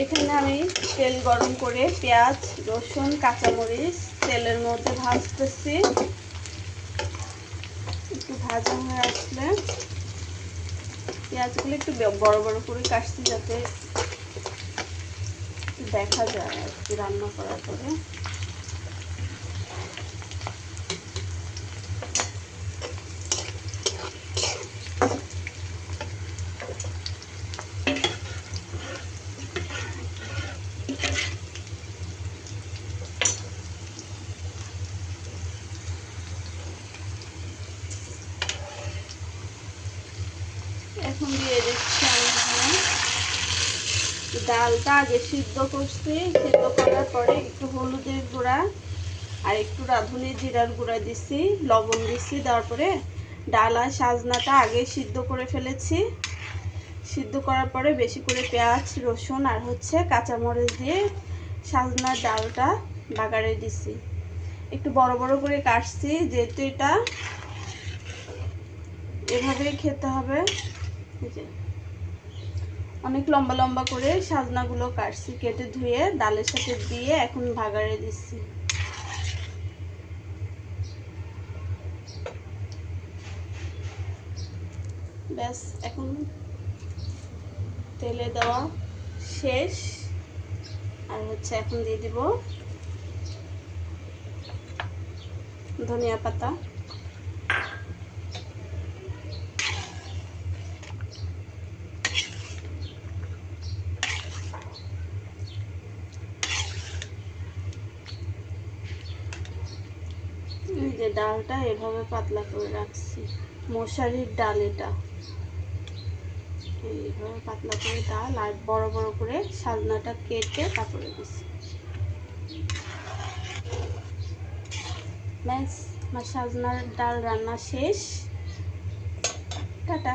এখানে আমি তেল গরম করে পেঁয়াজ, রসুন, কাঁচামরিচ তেলের মধ্যে ভাজতেছি। একটু ভাজা হয়ে আসলে পেঁয়াজগুলো একটু বড় বড় করে কাটছি যাতে দেখা যায় আর কি রান্না করার পরে। এখন দিয়ে দিচ্ছি আমি এখানে ডালটা আগে সিদ্ধ করছি। সিদ্ধ করার পরে একটু হলুদের গুঁড়া আর একটু রাঁধুনি জিরার গুঁড়া দিছি, লবণ দিছি। দেওয়ার পরে ডাল আর সাজনাটা আগে সিদ্ধ করে ফেলেছি। সিদ্ধ করার পরে বেশি করে পেঁয়াজ, রসুন আর কাঁচামরিচ দিয়ে সাজনার ডালটা বাগারে দিছি। একটু বড় বড় করে কাটছি, যেহেতু এটা এভাবেই খেতে হবে। অনেক লম্বা লম্বা করে সাজনাগুলো কাটছি, কেটে ধুয়ে ডালের সাথে দিয়ে এখন বাগারে দিচ্ছি। ব্যাস, এখন তেলে দেওয়া শেষ। আর এখন দিয়ে দিব ধনিয়া পাতা, এই যে ডালটা এভাবে পাতলা করে রাখছি, মশারির ডাল এটা। এইভাবে পাতলা করে ডাল আর বড় বড় করে সাজনাটা কেটে তারপরে দিচ্ছি। ব্যাস, আমার সাজনার ডাল রান্না শেষ। টাটা।